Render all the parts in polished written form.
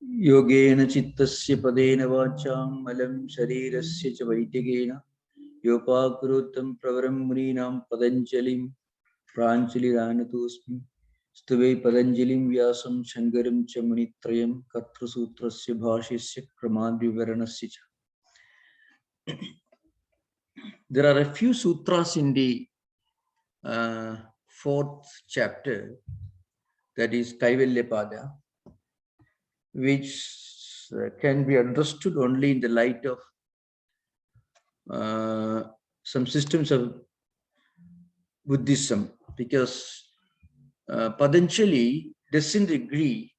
Yogena chittasya padena vacham malam sharirasya cha vaityagena yopakurutam pravaram muninam padanjalim pranjaliranatosmi stuve padanjalim vyasam shankaram cha munitrayam katra sutrasya bhashyasya kramadvivaranasya cha. There are a few sutras in the fourth chapter, that is Kaivalyapada, which can be understood only in the light of some systems of Buddhism, because Patanjali doesn't agree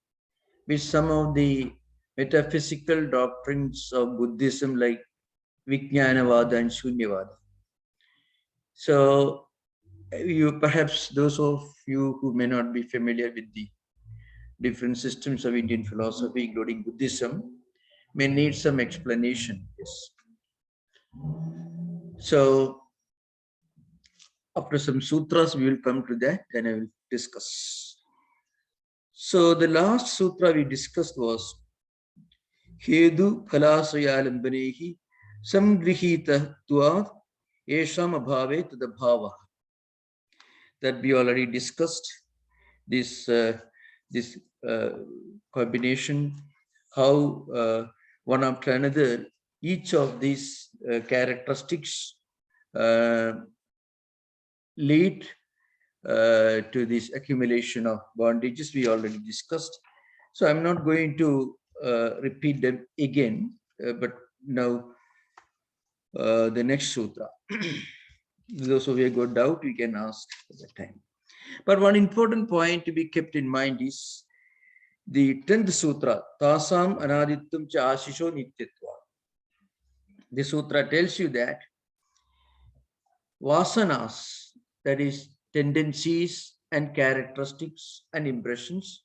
with some of the metaphysical doctrines of Buddhism like Vijnanavada and Shunyavada. So perhaps those of you who may not be familiar with the different systems of Indian philosophy, including Buddhism, may need some explanation. Yes. So after some sutras, we will come to that, then I will discuss. So the last sutra we discussed was Hedu Kalasayalambhanehi Samgrihita Tuad Esham Abhave Tadabhava. That we already discussed this combination, how one after another, each of these characteristics lead to this accumulation of bondages we already discussed. So I'm not going to repeat them again, but now the next sutra. Those of you who got doubt, we can ask at that time. But one important point to be kept in mind is the 10th sutra, Tasam Anadittam Cha Ashisho Nityatva. The sutra tells you that vasanas, that is tendencies and characteristics and impressions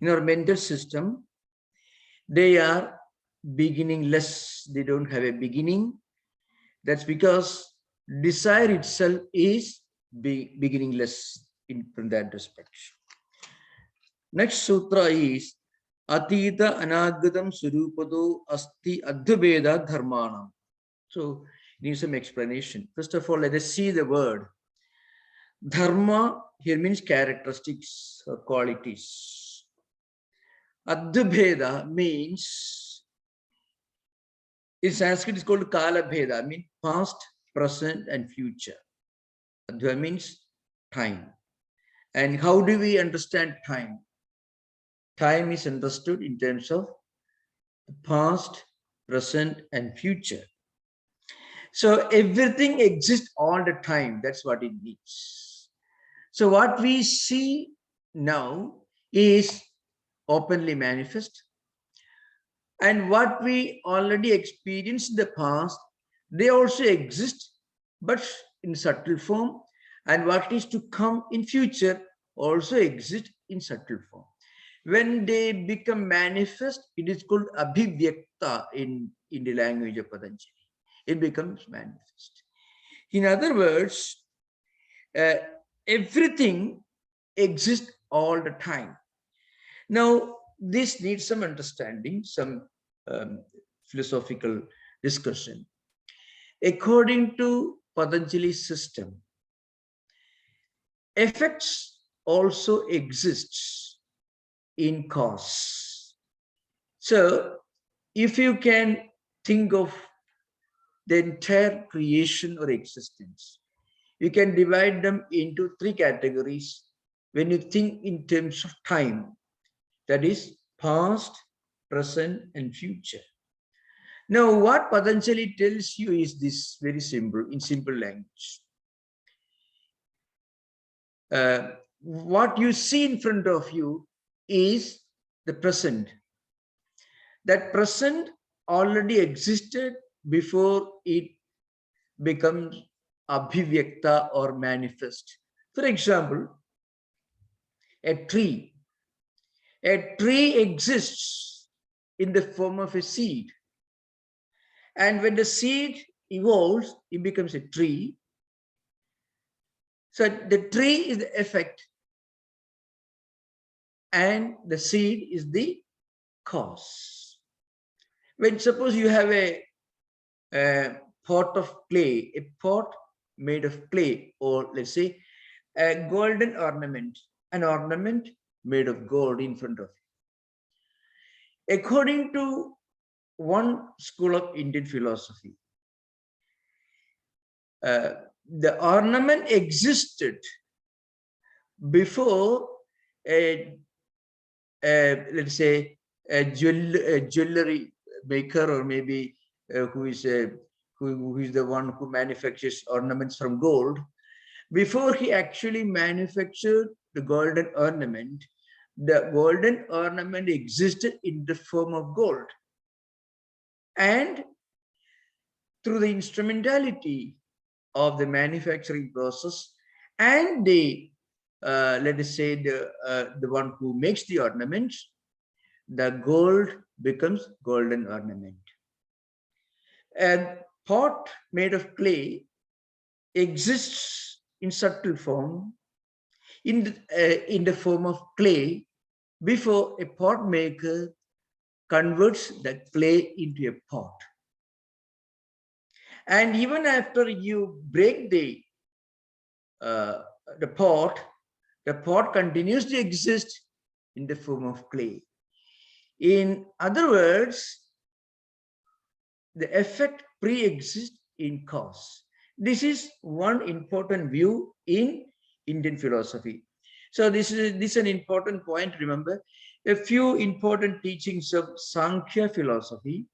in our mental system, they are beginningless. They don't have a beginning. That's because desire itself is beginningless from that respect. Next sutra is Atita Anagatam Surupado Asti Advabeda Dharmanam. So need some explanation. First of all, let us see the word. Dharma here means characteristics or qualities. Advabeda means, in Sanskrit it's called Kala Bheda, means past, present, and future. Adva means time. And how do we understand time? Time is understood in terms of the past, present, and future. So everything exists all the time. That's what it means. So what we see now is openly manifest. And what we already experienced in the past, they also exist, but in subtle form. And what is to come in future also exists in subtle form. When they become manifest, it is called abhivyakta in the language of Patanjali. It becomes manifest. In other words, everything exists all the time. Now, this needs some understanding, some philosophical discussion. According to Patanjali's system, effects also exists in cause. So, if you can think of the entire creation or existence, you can divide them into three categories when you think in terms of time. That is past, present, and future. Now, what Patanjali tells you is this, very simple, in simple language. What you see in front of you is the present. That present already existed before it becomes abhivyakta or manifest. For example, a tree. A tree exists in the form of a seed. And when the seed evolves, it becomes a tree. So the tree is the effect, and the seed is the cause. When suppose you have a pot of clay, a pot made of clay, or let's say a golden ornament, an ornament made of gold in front of you. According to one school of Indian philosophy, the ornament existed before let's say a jewelry maker, or maybe who is the one who manufactures ornaments from gold. Before he actually manufactured the golden ornament existed in the form of gold. And through the instrumentality of the manufacturing process and the let us say the one who makes the ornaments, the gold becomes golden ornament. A pot made of clay exists in subtle form in the form of clay before a pot maker converts the clay into a pot. And even after you break the pot continues to exist in the form of clay. In other words, the effect pre-exists in cause. This is one important view in Indian philosophy. So this is an important point. Remember, a few important teachings of Sankhya philosophy,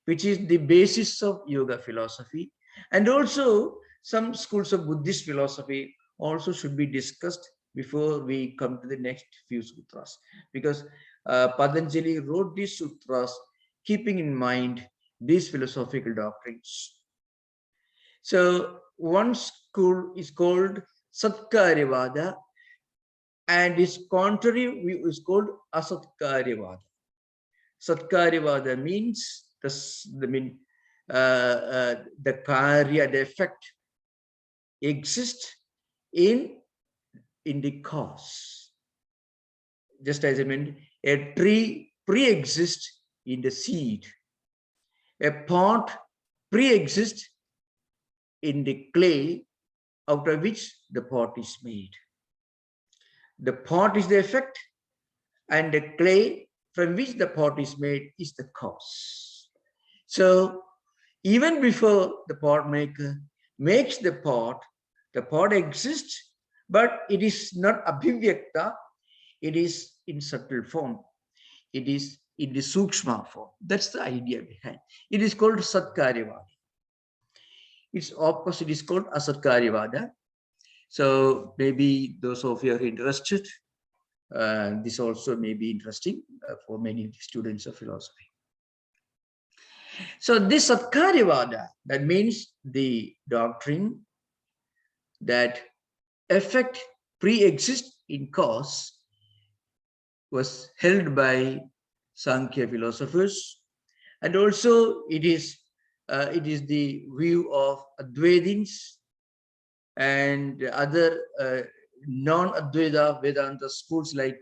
which is the basis of yoga philosophy, and also some schools of Buddhist philosophy also should be discussed before we come to the next few sutras, because Patanjali wrote these sutras keeping in mind these philosophical doctrines. So one school is called Satkaryavada, and its contrary is called Asatkaryavada. Satkaryavada means the karya, the effect exists in the cause. Just as I mean, a tree pre-exists in the seed. A pot pre-exists in the clay out of which the pot is made. The pot is the effect, and the clay from which the pot is made is the cause. So even before the pot maker makes the pot exists, but it is not abhivyakta, it is in subtle form. It is in the sukshma form. That's the idea behind. It is called Satkaryavada. Its opposite is called Asatkaryavada. So maybe those of you are interested, this also may be interesting for many students of philosophy. So this Satkaryavada, that means the doctrine that effect pre-exists in cause, was held by Sankhya philosophers, and also it is the view of Advaitins and other non-Advaita Vedanta schools like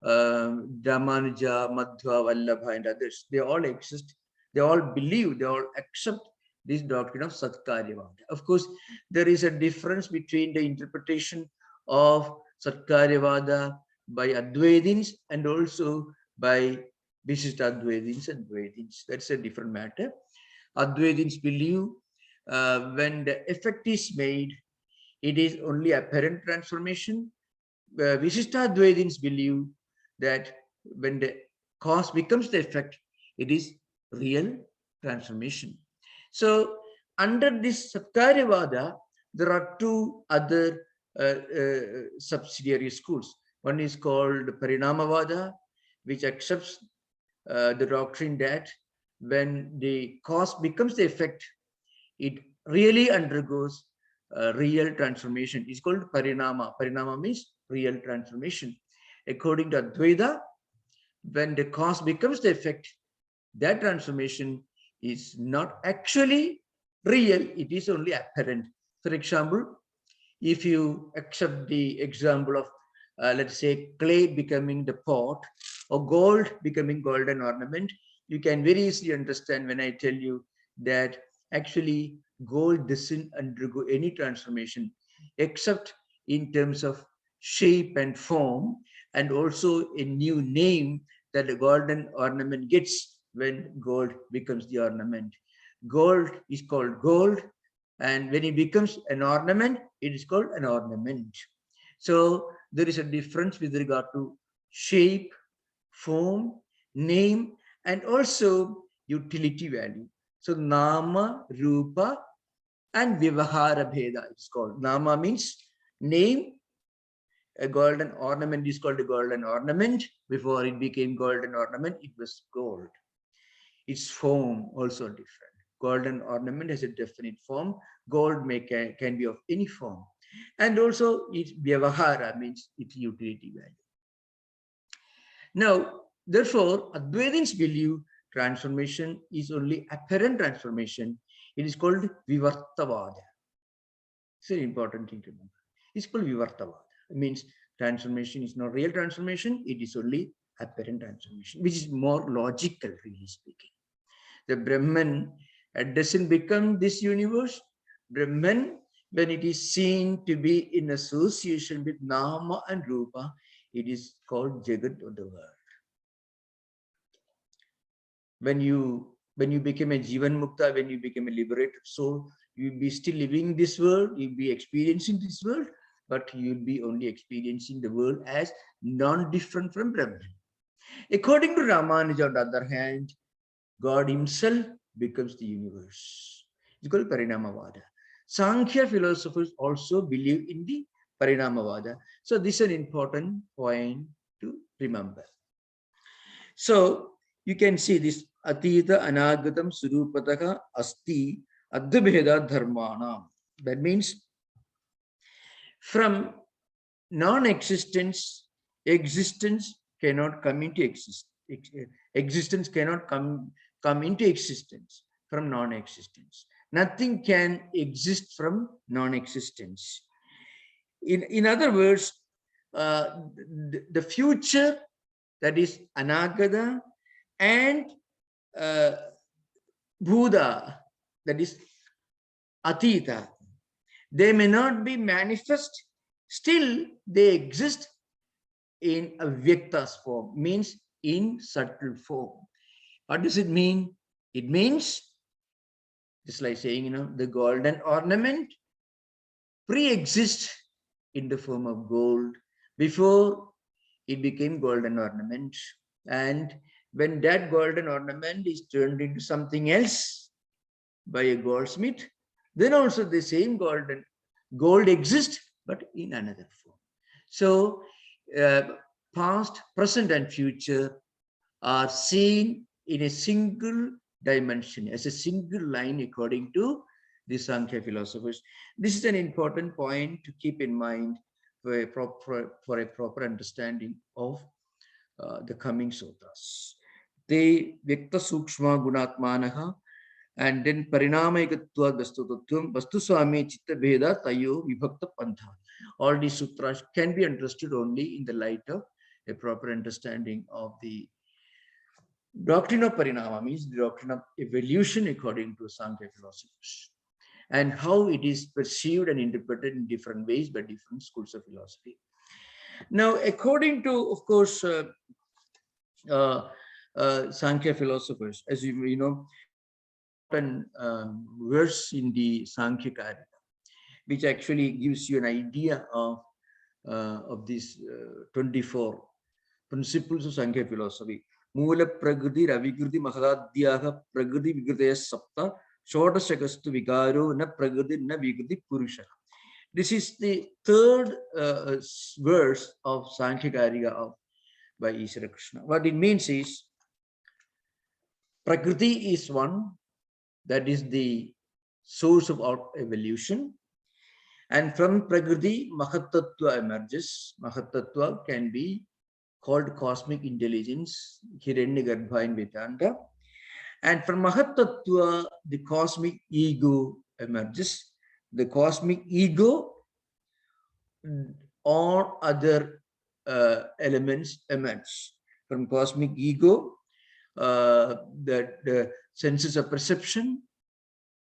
Ramanuja, Madhva, Vallabha, and others. They all exist. They all believe, they all accept this doctrine of Satkaryavada. Of course, there is a difference between the interpretation of Satkaryavada by Advaitins and also by Vishishtadvaitins and Dvaitins. That's a different matter. Advaitins believe when the effect is made, it is only apparent transformation. Vishishtadvaitins believe that when the cause becomes the effect, it is real transformation. So under this Satkaryavada, there are two other subsidiary schools. One is called Parinamavada, which accepts the doctrine that when the cause becomes the effect, it really undergoes real transformation. It's called Parinama. Parinama means real transformation. According to Advaita, when the cause becomes the effect, that transformation is not actually real, it is only apparent. For example, if you accept the example of let's say clay becoming the pot, or gold becoming golden ornament, you can very easily understand when I tell you that actually gold doesn't undergo any transformation except in terms of shape and form, and also a new name that the golden ornament gets when gold becomes the ornament. Gold is called gold, and when it becomes an ornament, it is called an ornament. So there is a difference with regard to shape, form, name, and also utility value. So Nama, Rupa, and Vivahara Bheda is called. Nama means name. A golden ornament is called a golden ornament. Before it became golden ornament, it was gold. Its form also different. Golden ornament has a definite form. Gold can be of any form. And also its Vyavahara means its utility value. Now, therefore, Advaitins believe transformation is only apparent transformation. It is called Vivartavada. It's an important thing to remember. It's called Vivartavada. It means transformation is not real transformation. It is only apparent transformation, which is more logical, really speaking. The Brahman doesn't become this universe. Brahman, when it is seen to be in association with Nama and Rupa, it is called Jagat, or the world. When you become a Jivan Mukta, when you become a liberated soul, you will be still living this world, you'll be experiencing this world, but you'll be only experiencing the world as non-different from Brahman. According to Ramanuja, on the other hand, God himself becomes the universe. It's called Parinamavada. Sankhya philosophers also believe in the Parinamavada. So this is an important point to remember. So you can see this Atita Anagatam Surupataka Asti Advabheda Dharmanam. That means from non-existence, existence cannot come into existence. Existence cannot come into existence from non-existence. Nothing can exist from non-existence. In other words, the future, that is Anagata, and Buddha, that is Atita, they may not be manifest, still they exist in a Vyakta's form, means in subtle form. What does it mean? It means, just like saying, the golden ornament pre-exists in the form of gold before it became golden ornament. And when that golden ornament is turned into something else by a goldsmith, then also the same gold exists, but in another form. So past, present, and future are seen in a single dimension, as a single line, according to the Sankhya philosophers. This is an important point to keep in mind for a proper understanding of the coming sutras. They Vyakta Sukshma Gunatmanaha, and then Parinamayakatva Vastu Swami Chitta Bheda Tayo Vibhakta Pantha. All these sutras can be understood only in the light of a proper understanding of the doctrine of Parinama, means the doctrine of evolution according to Sankhya philosophers, and how it is perceived and interpreted in different ways by different schools of philosophy. Now, according to, of course, Sankhya philosophers, as you know, an verse in the Sankhya Karika, which actually gives you an idea of these 24 principles of Sankhya philosophy. Mula Prakriti Ravikriti Mahadadhyaha Prakriti Vigritaya Sapta Shodashakastu Vigaro Na Prakriti Na Vikriti Purusha. This is the third verse of Sankhya Karika by Ishvara Krishna. What it means is, Prakriti is one, that is the source of our evolution. And from Prakriti, Mahatattva emerges. Mahatattva can be called cosmic intelligence, Hiranyagarbha in Vedanta. And from Mahatattva, the cosmic ego emerges. The cosmic ego or other elements emerge. from cosmic ego, the senses of perception,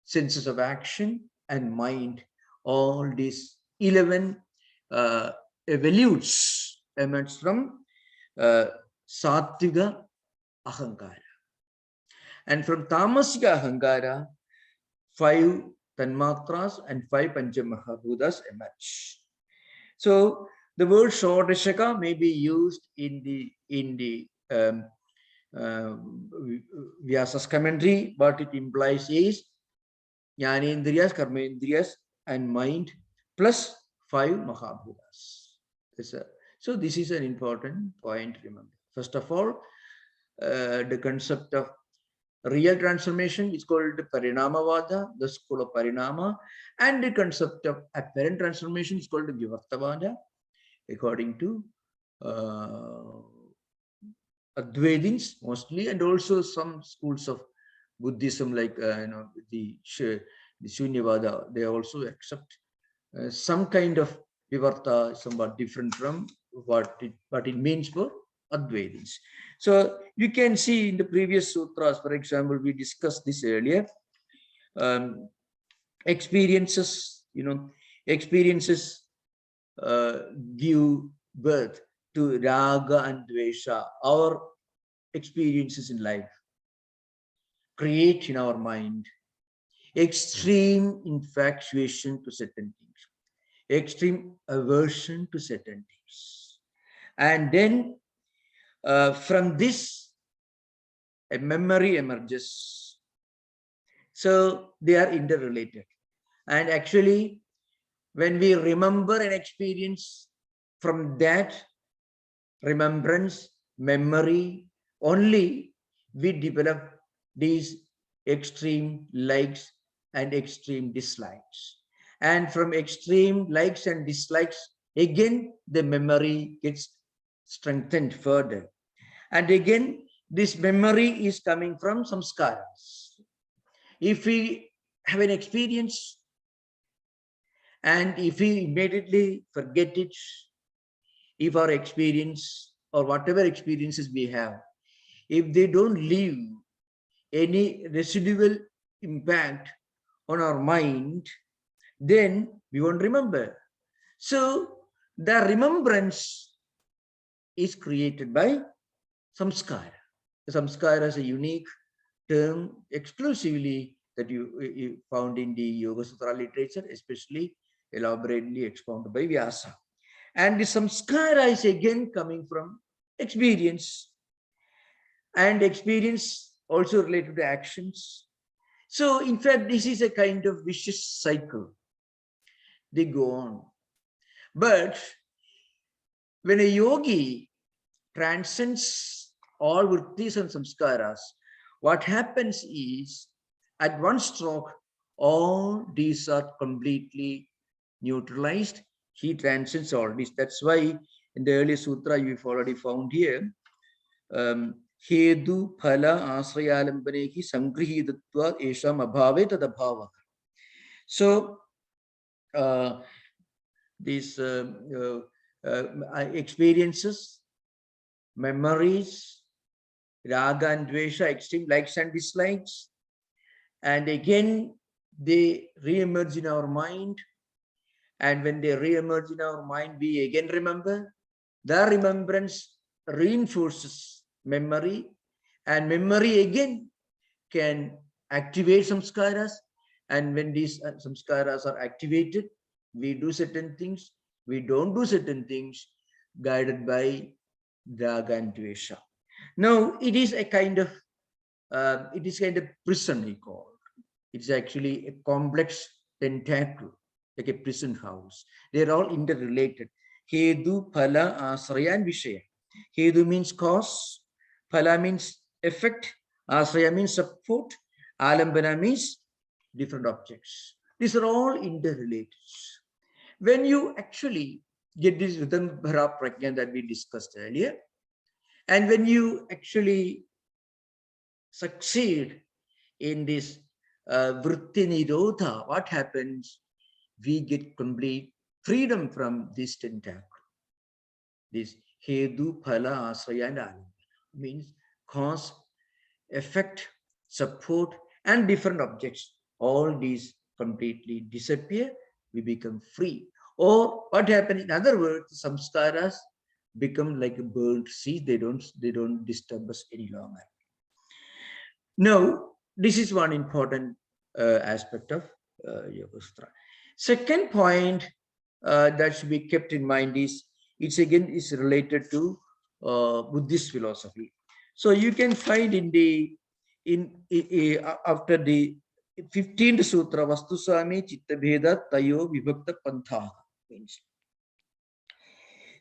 senses of action, and mind. All these 11 evolutes emerge from Sattvika Ahankara. And from Tamasika Ahankara, 5 Tanmatras and 5 Panchamahabhutas emerge. So the word Shodashaka may be used in the Vyasa's commentary. What it implies is Jnanendriyas, Karmendriyas, and mind plus 5 Mahabhutas. So this is an important point, remember. First of all, the concept of real transformation is called Parinamavada, the school of Parinama, and the concept of apparent transformation is called Vivartavada, according to Advaitins mostly, and also some schools of Buddhism like the Shunyavada. They also accept some kind of Vivarta, somewhat different from what it means for Advaitins. So you can see in the previous sutras, for example, we discussed this earlier. Experiences give birth to raga and dvesha. Our experiences in life create in our mind extreme infatuation to certain things, extreme aversion to certain things, and then from this a memory emerges. So they are interrelated, and actually when we remember an experience, from that remembrance, memory, only we develop these extreme likes and extreme dislikes. And from extreme likes and dislikes, again, the memory gets strengthened further. And again, this memory is coming from samskaras. If we have an experience and if we immediately forget it, if our experience or whatever experiences we have, if they don't leave any residual impact on our mind, then we won't remember. So the remembrance is created by samskara. Samskara is a unique term exclusively that you found in the Yoga Sutra literature, especially elaborately expounded by Vyasa. And the samskara is again coming from experience, and experience also related to actions. So in fact, this is a kind of vicious cycle. They go on. But when a yogi transcends all vrittis and samskaras, what happens is, at one stroke, all these are completely neutralized. He transcends all this. That's why in the early sutra you've already found here, Hedu phala asrayalambanehi sangrihidatva esham abhave tadabhava. So these experiences, memories, raga and dvesha, extreme likes and dislikes, and again they re-emerge in our mind. And when they re-emerge in our mind, we again remember. The remembrance reinforces memory, and memory again can activate samskaras. And when these samskaras are activated, we do certain things, we don't do certain things, guided by raga and dvesha. Now it is a kind of prison, we call. It's actually a complex tentacle, like a prison house. They're all interrelated. Hedu, phala, asraya, and vishaya. Hedu means cause, phala means effect, asraya means support, alambana means different objects. These are all interrelated. When you actually get this Vidambhara prajna that we discussed earlier, and when you actually succeed in this vritti nirodha, what happens? We get complete freedom from this tentacle, this hedu, phala, asraya, and alambana. means cause, effect, support, and different objects. All these completely disappear. We become free. Or what happens? In other words, samskaras become like a burnt seed. They don't disturb us any longer. Now, this is one important aspect of Yoga Sutra. Second point that should be kept in mind is it's again is related to Buddhist philosophy. So you can find in the after the 15th sutra, Vastu Swami Chitta Bheda Tayo Vibhakta Pantha means.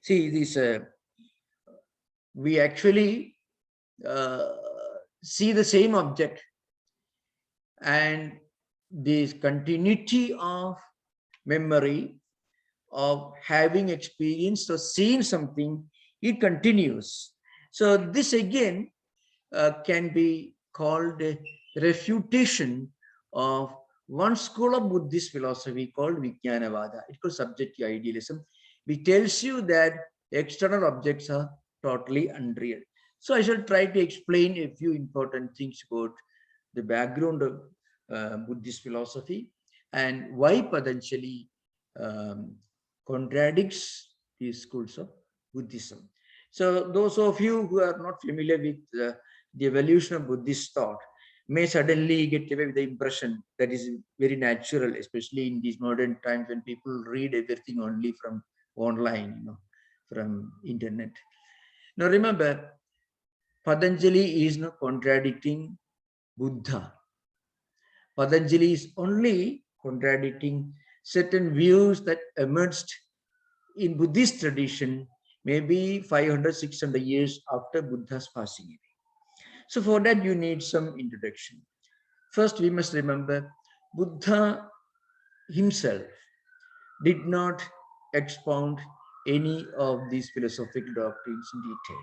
See this. We actually see the same object, and this continuity of memory of having experienced or seen something, it continues. So this again can be called a refutation of one school of Buddhist philosophy called Vijnanavada. It's called subjective idealism, which tells you that external objects are totally unreal. So I shall try to explain a few important things about the background of Buddhist philosophy and why Patanjali contradicts these schools of Buddhism. So those of you who are not familiar with the evolution of Buddhist thought may suddenly get away with the impression that is very natural, especially in these modern times when people read everything only from online, from internet. Now remember, Patanjali is not contradicting Buddha. Patanjali is only contradicting certain views that emerged in Buddhist tradition maybe 500, 600 years after Buddha's passing away. So for that, you need some introduction. First, we must remember Buddha himself did not expound any of these philosophical doctrines in detail.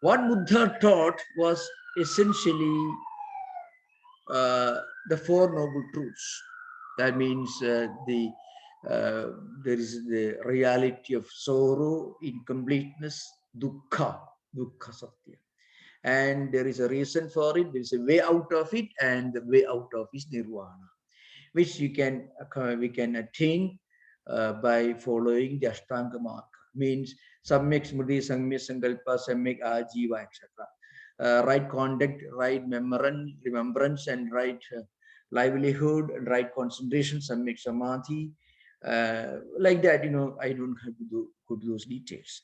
What Buddha taught was essentially the Four Noble Truths. That means there is the reality of sorrow, incompleteness, dukkha satya. And there is a reason for it, there is a way out of it, and the way out of is nirvana, which we can attain by following the Ashtanga mark. Means samyak smriti, samyak sankalpa, samyak ajiva, etc. Right conduct, right remembrance, and right livelihood, and right concentration, samyak samadhi. Like that, I don't have to go to those details.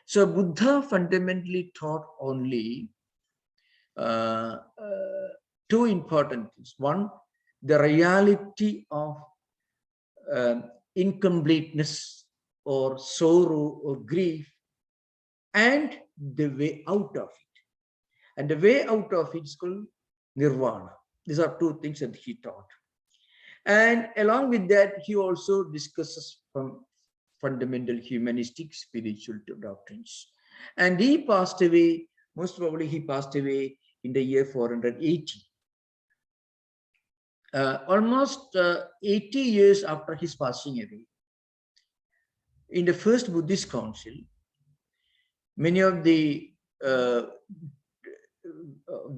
So Buddha fundamentally taught only two important things. One, the reality of incompleteness or sorrow or grief, and the way out of it. And the way out of it is called nirvana. These are two things that he taught. And along with that, he also discusses from fundamental humanistic spiritual doctrines. And he passed away, most probably he passed away in the year 480. Almost 80 years after his passing away, in the first Buddhist council, many of the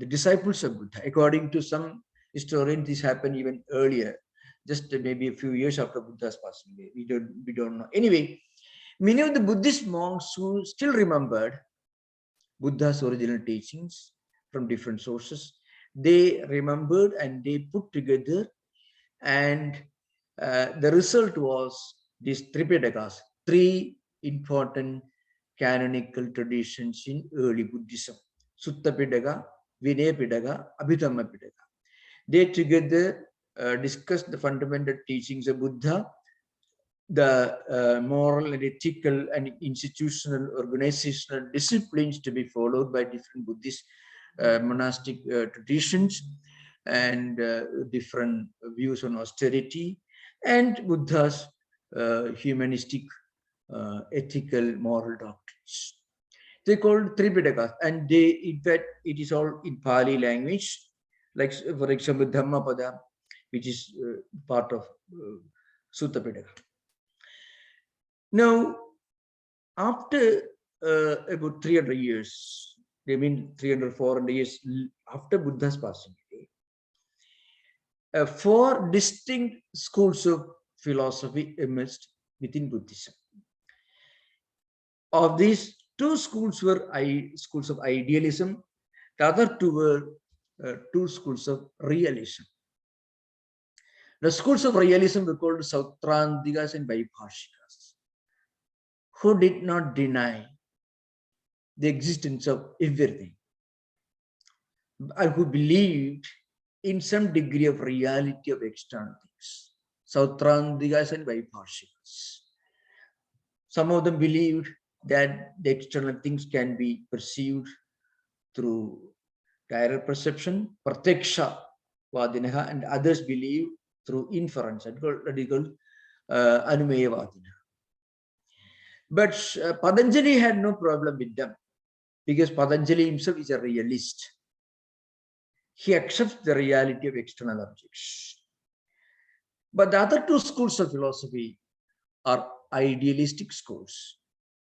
disciples of Buddha, according to some historians, this happened even earlier, just maybe a few years after Buddha's passing away. We don't know. Anyway, many of the Buddhist monks who still remembered Buddha's original teachings from different sources, they remembered and they put together, and the result was these Tripitakas, three important canonical traditions in early Buddhism: Sutta Pitaka, Vinaya Pitaka, Abhidhamma Pitaka. They together discussed the fundamental teachings of Buddha, the moral and ethical and institutional organizational disciplines to be followed by different Buddhist monastic traditions, and different views on austerity, and Buddha's humanistic, ethical, moral doctrines. They called Tripitakas, and in fact, it is all in Pali language, like, for example, Dhammapada, which is part of Sutta Pitaka. Now, after about 300 years. They mean 300, 400 years after Buddha's passing away. Four distinct schools of philosophy emerged within Buddhism. Of these, two schools were schools of idealism. The other two were two schools of realism. The schools of realism were called Sautrantikas and Vaibhashikas, who did not deny the existence of everything, and who believed in some degree of reality of external things. Sautrantikas and Vaibhashikas. Some of them believed that the external things can be perceived through direct perception, pratyaksha vadinaha, and others believe through inference, that is called anumeya vadina. But Patanjali had no problem with them, because Patanjali himself is a realist. He accepts the reality of external objects. But the other two schools of philosophy are idealistic schools.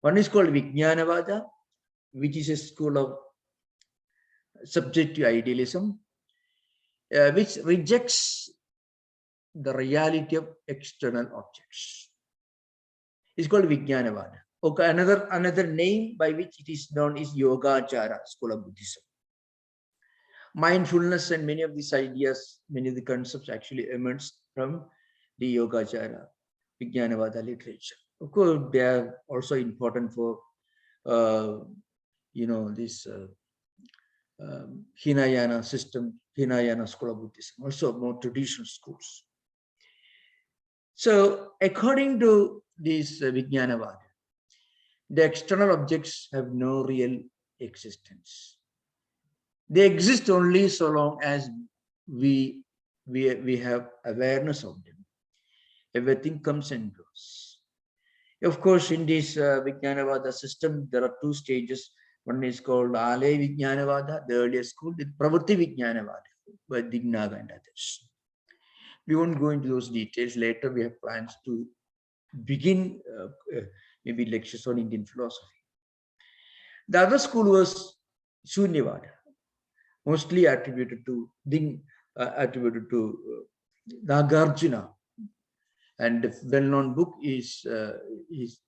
One is called Vijnanavada, which is a school of subjective idealism, which rejects the reality of external objects. It's called Vijnanavada. Okay, another name by which it is known is Yogacara, school of Buddhism. Mindfulness and many of these ideas, many of the concepts actually emerged from the Yogacara, Vijnanavada literature. Of course, they are also important for, this Hinayana system, Hinayana school of Buddhism, also more traditional schools. So, according to this Vijnanavada, the external objects have no real existence. They exist only so long as we have awareness of them. Everything comes and goes. Of course, in this Vijnanavada system, there are two stages. One is called Alay Vijnanavada, the earlier school, the Pravritti Vijnanavada by Dignaga and others. We won't go into those details. Later, we have plans to begin maybe lectures on Indian philosophy. The other school was Shunyavada, mostly attributed to Nagarjuna, and the well-known book is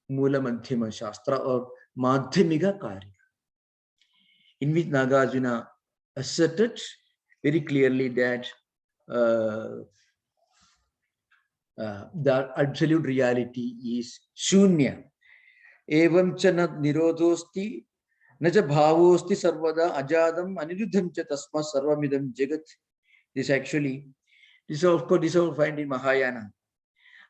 Mula Madhyama Shastra or Madhyamika Karya, in which Nagarjuna asserted very clearly that the absolute reality is Shunya. Evam chana nirodhosti naja bhavosti sarvada ajadam aniruddham cha tasma sarvamidam jagat. This is of course this all find in Mahayana.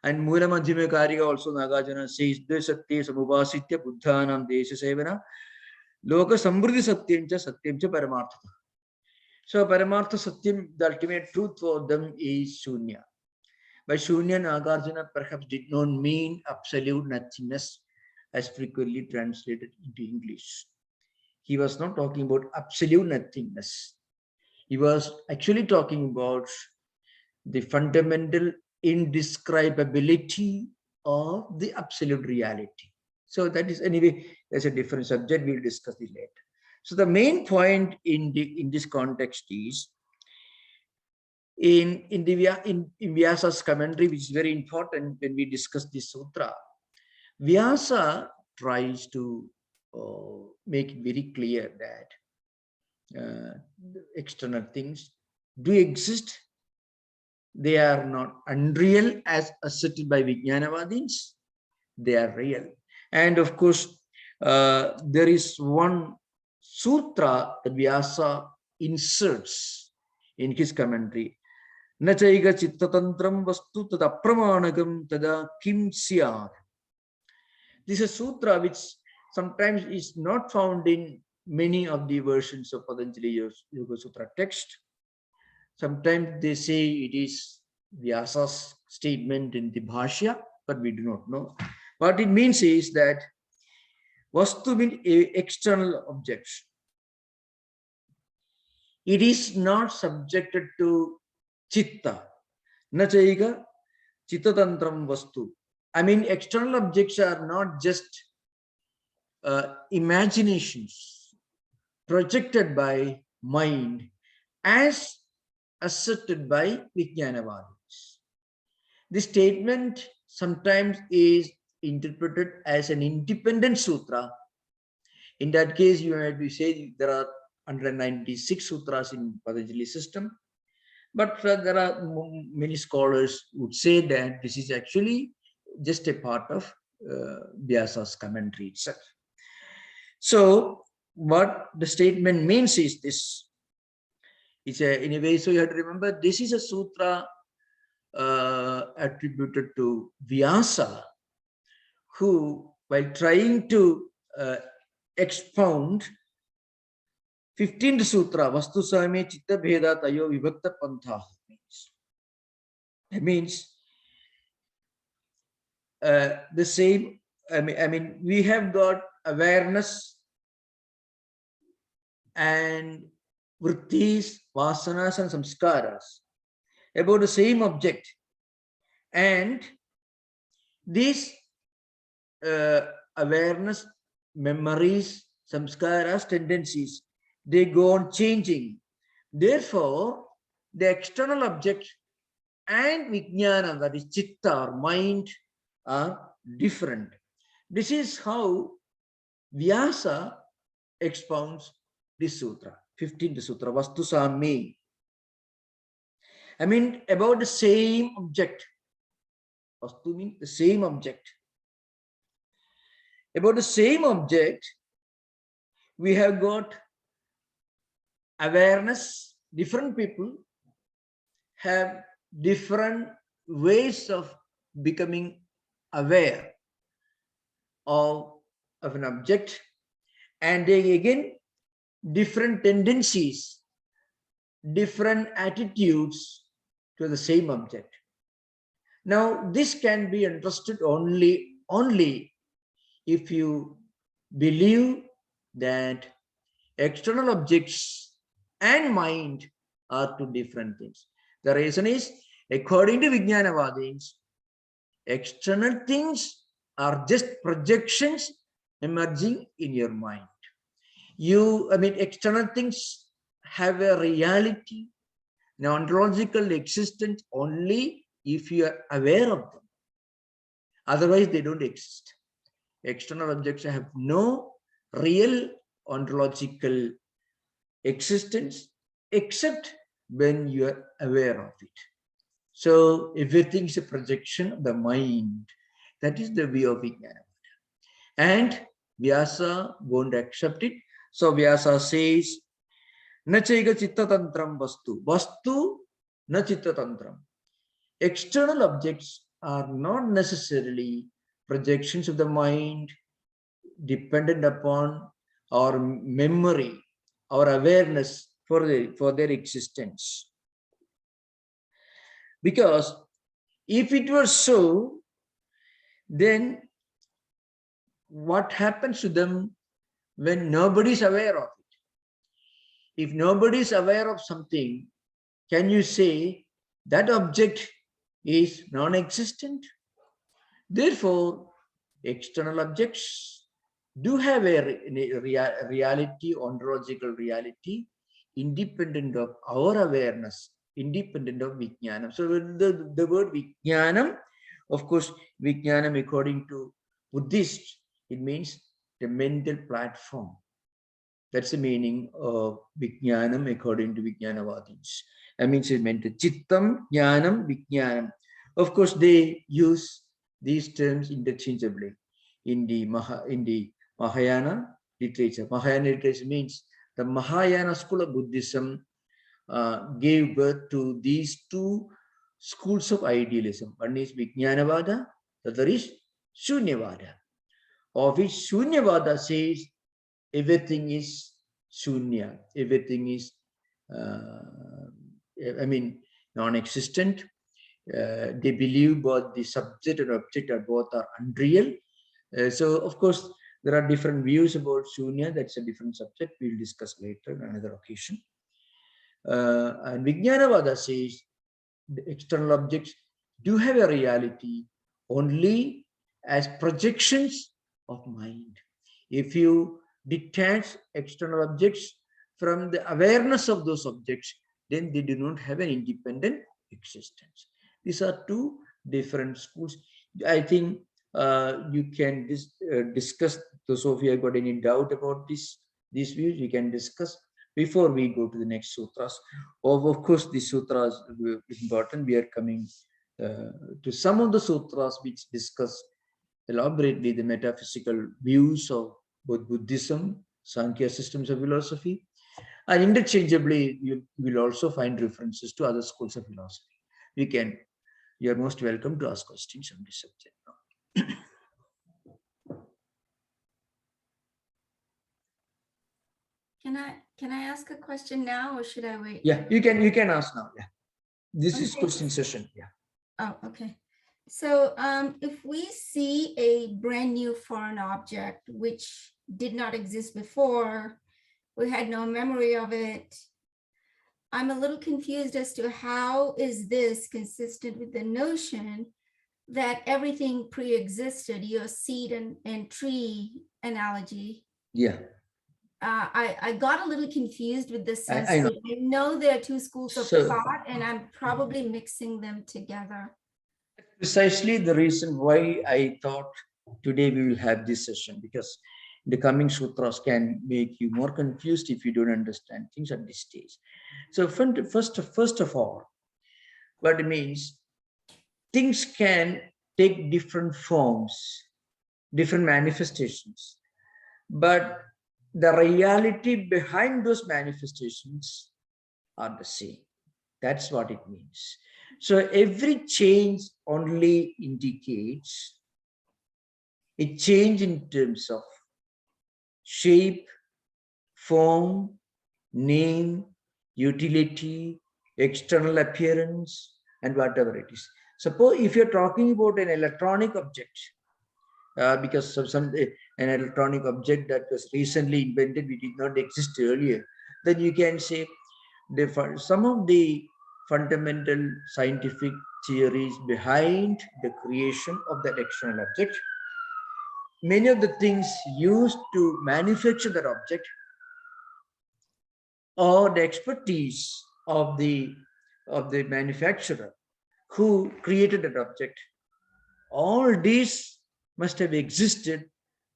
And Mula Madhyama Karika also Nagarjuna says Dvesatya samubhasitya buddhanam desha sevana loka samvriddhi satyam cha paramartha. So paramartha satyam, the ultimate truth for them is Shunya. By Shunya, Nagarjuna perhaps did not mean absolute nothingness as frequently translated into English. He was not talking about absolute nothingness. He was actually talking about the fundamental indescribability of the absolute reality. So that is, anyway, that's a different subject. We'll discuss it later. So the main point in this context is in Vyasa's commentary, which is very important when we discuss this sutra. Vyasa tries to make it very clear that external things do exist. They are not unreal as asserted by Vijnanavadins. They are real. And of course, there is one sutra that Vyasa inserts in his commentary. Nachaiga chittatantram vastu tada pramanagam tada kim syad. This is a sutra which sometimes is not found in many of the versions of Patanjali Yoga Sutra text. Sometimes they say it is Vyasa's statement in the Bhashya, but we do not know. What it means is that vastu means external objects. It is not subjected to chitta. Nachaiga chittatantram vastu. I mean, external objects are not just imaginations projected by mind as asserted by Vijnanavadis. This statement sometimes is interpreted as an independent sutra. In that case, you might be saying there are 196 sutras in Patanjali system, but there are many scholars would say that this is actually just a part of Vyasa's commentary itself. So what the statement means is this. It's in a way, so you have to remember this is a sutra attributed to Vyasa, who, while trying to expound 15th sutra, Vastu Same Chitta Bheda Tayo Vibhakta Pantha, means the same. I mean, we have got awareness and vrittis, vasanas, and samskaras about the same object, and these awareness, memories, samskaras, tendencies, they go on changing. Therefore, the external object and vijnana, that is chitta or mind, are different. This is how Vyasa expounds this sutra, 15th sutra, Vastu Same. I mean, about the same object. Vastu means the same object. About the same object, we have got awareness. Different people have different ways of becoming aware of an object, and they again different tendencies, different attitudes to the same object. Now, this can be understood only if you believe that external objects and mind are two different things. The reason is, according to Vijnanavadins, external things are just projections emerging in your mind. External things have a reality, an ontological existence only if you are aware of them. Otherwise, they don't exist. External objects have no real ontological existence except when you are aware of it. So everything is a projection of the mind. That is the view of Vijnana. And Vyasa won't accept it. So Vyasa says, Nachaiga chitta tantram vastu. Vastu na chitta tantram. External objects are not necessarily projections of the mind dependent upon our memory, our awareness for their existence. Because if it were so, then what happens to them when nobody is aware of it? If nobody is aware of something, can you say that object is non-existent? Therefore, external objects do have a reality, ontological reality, independent of our awareness, independent of Vijnanam. So the word Vijnanam, of course, Vijnanam according to Buddhists, it means the mental platform. That's the meaning of Vijnanam according to Vijnanavadins. That means it meant Chittam, Jnanam, Vijnanam. Of course, they use these terms interchangeably in the Mahayana literature. Mahayana literature means the Mahayana school of Buddhism gave birth to these two schools of idealism. One is Vijnanavada, the other is Shunyavada, of which Shunyavada says everything is Shunya, everything is, non-existent. They believe both the subject and object are both are unreal. So, of course, there are different views about Shunya. That's a different subject. We'll discuss later on another occasion. And Vijnanavada says the external objects do have a reality only as projections of mind. If you detach external objects from the awareness of those objects, then they do not have an independent existence. These are two different schools. I think you can discuss. Those of you have got any doubt about these views, we can discuss before we go to the next sutras. Of course, the sutras is important. We are coming to some of the sutras which discuss elaborately the metaphysical views of both Buddhism, Sankhya systems of philosophy, and interchangeably you will also find references to other schools of philosophy. You are most welcome to ask questions on this subject now. Can I ask a question now, or should I wait? Yeah, you can ask now. Yeah, this is question session. Yeah. Oh, okay. So if we see a brand new foreign object which did not exist before, we had no memory of it, I'm a little confused as to how is this consistent with the notion that everything pre-existed, your seed and tree analogy. Yeah. I got a little confused with this sense. I know there are two schools of thought, and I'm probably mixing them together. Precisely the reason why I thought today we will have this session, because the coming sutras can make you more confused if you don't understand things at this stage. So first of all, what it means, things can take different forms, different manifestations, but the reality behind those manifestations are the same. That's what it means. So every change only indicates a change in terms of shape, form, name, utility, external appearance, and whatever it is. Suppose if you're talking about an electronic object, because of an electronic object that was recently invented, which did not exist earlier, then you can say some of the fundamental scientific theories behind the creation of that external object, many of the things used to manufacture that object, or the expertise of the manufacturer who created that object, all these must have existed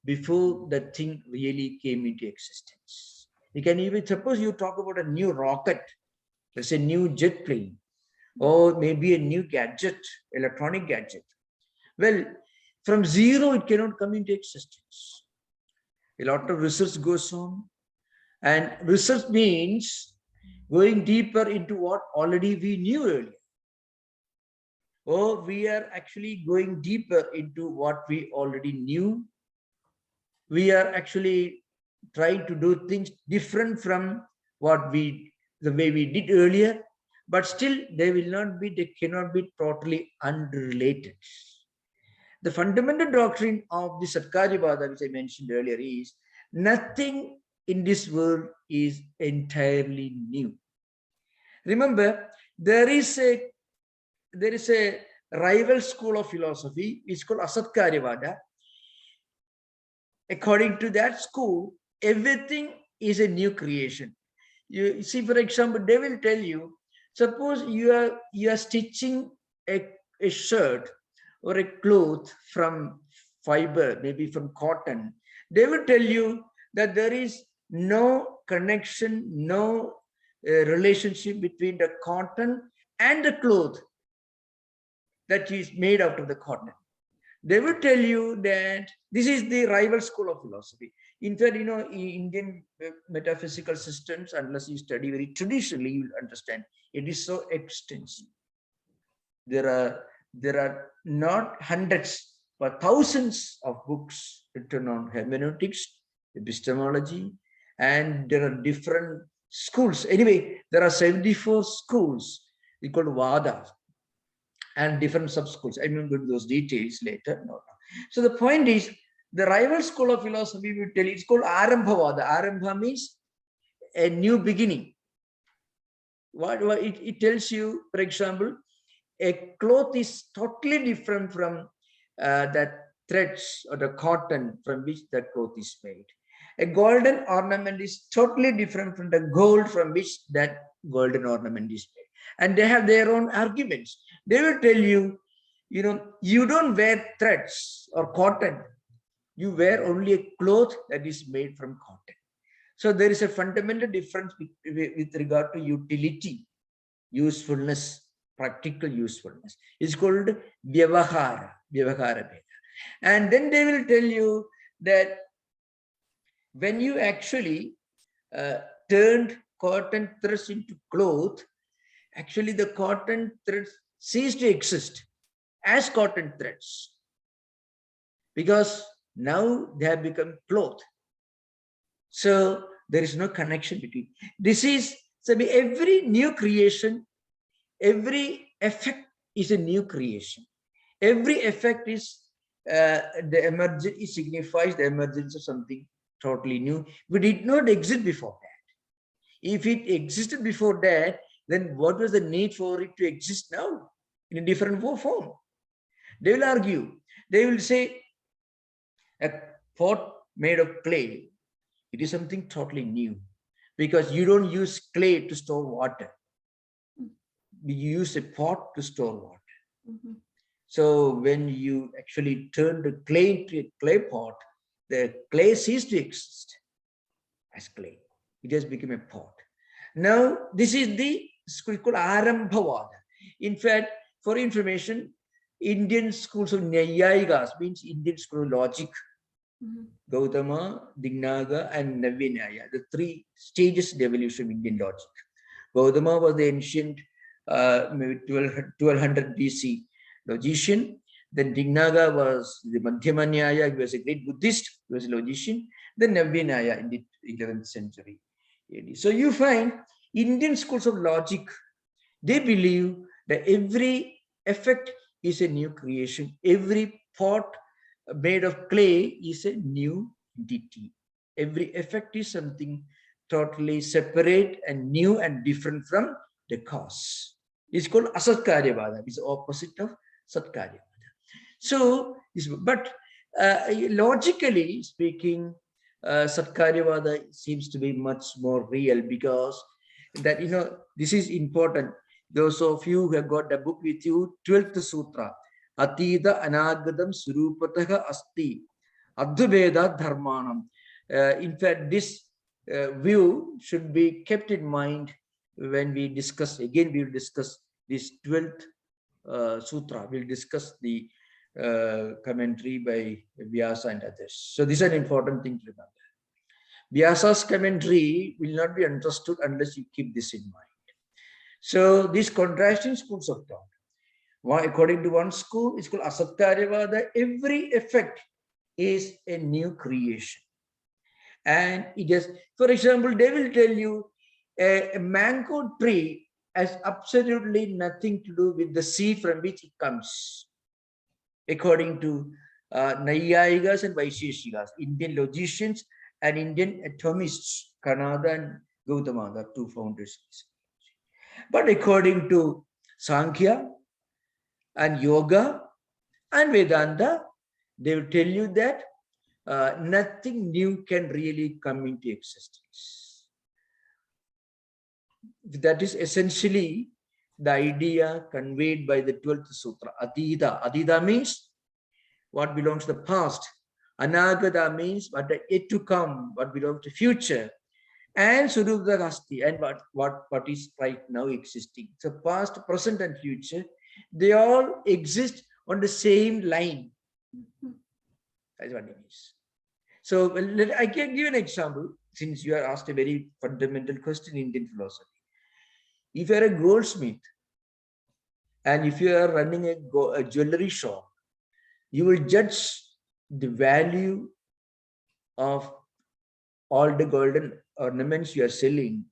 before that thing really came into existence. You can even suppose you talk about a new rocket, let's say new jet plane, or maybe a new gadget, electronic gadget. Well, from zero, it cannot come into existence. A lot of research goes on, and research means going deeper into what already we knew earlier. Or we are actually going deeper into what we already knew. We are actually trying to do things different from the way we did earlier, but still they cannot be totally unrelated. The fundamental doctrine of the Satkaryavada, which I mentioned earlier, is nothing in this world is entirely new. Remember, there is a rival school of philosophy. It's called Asatkaryavada. According to that school, everything is a new creation. You see, for example, they will tell you, suppose you are stitching a shirt or a cloth from fiber, maybe from cotton. They will tell you that there is no connection, no relationship between the cotton and the cloth that is made out of the cotton. They will tell you that this is the rival school of philosophy. In fact, in Indian metaphysical systems, unless you study very traditionally, you will understand it is so extensive. There are not hundreds but thousands of books written on hermeneutics, epistemology, and there are different schools. Anyway, there are 74 schools. We call Vada, and different sub-schools. I will go into those details later. No. So the point is, the rival school of philosophy will tell you, it's called Arambhavada. Arambha means a new beginning. What it tells you, for example, a cloth is totally different from that threads or the cotton from which the cloth is made. A golden ornament is totally different from the gold from which that golden ornament is made. And they have their own arguments. They will tell you, you don't wear threads or cotton. You wear only a cloth that is made from cotton. So there is a fundamental difference with regard to utility, usefulness, practical usefulness. It's called vyavahara bheda. And then they will tell you that when you actually turned cotton threads into cloth, actually the cotton threads cease to exist as cotton threads, because now they have become cloth. So there is no connection between. This is, so every new creation, every effect is a new creation. Every effect is the emergence, it signifies the emergence of something totally new. We did not exist before that. If it existed before that, then what was the need for it to exist now in a different form? They will argue. They will say a pot made of clay, it is something totally new, because you don't use clay to store water. You use a pot to store water. Mm-hmm. So when you actually turn the clay into a clay pot, the clay ceases to exist as clay. It has become a pot. Now, this is the school called Arambhavada. In fact, for information, Indian schools of Nyayikas means Indian school of logic. Mm-hmm. Gautama, Dignaga, and Navinaya, the three stages of evolution of Indian logic. Gautama was the ancient 1200 BC logician. Then Dignaga was the Madhyama Nyaya, he was a great Buddhist, he was a logician. Then Navinaya in the 11th century. So you find Indian schools of logic, they believe that every effect is a new creation. Every pot made of clay is a new entity. Every effect is something totally separate and new and different from the cause. It's called Asatkaryavada. It's the opposite of Satkaryavada. So, but logically speaking, Satkaryavada seems to be much more real, because that, this is important. Those of you who have got the book with you, 12th Sutra, Atida Anagadam Surupataha Asti, Adveda Dharmanam. In fact, this view should be kept in mind when we discuss, again, we will discuss this 12th Sutra. We'll discuss the commentary by Vyasa and others. So this is an important thing to remember. Vyasa's commentary will not be understood unless you keep this in mind. So these contrasting schools of thought. According to one school, it's called Asatkaryavada. Every effect is a new creation. And it is, for example, they will tell you a mango tree has absolutely nothing to do with the seed from which it comes. According to Naiyayikas and Vaisheshikas, Indian logicians and Indian atomists, Kanada and Gautama, the two founders. But according to Sankhya and Yoga and Vedanta, they will tell you that nothing new can really come into existence. That is essentially the idea conveyed by the 12th Sutra, Adida. Adida means what belongs to the past. Anagata means what is yet to come, what belongs to future. And Surupdagasti, and what is right now existing. So past, present, and future, they all exist on the same line. That's what it is. So I can give an example, since you are asked a very fundamental question in Indian philosophy. If you are a goldsmith, and if you are running a jewelry shop, you will judge the value of all the golden ornaments you are selling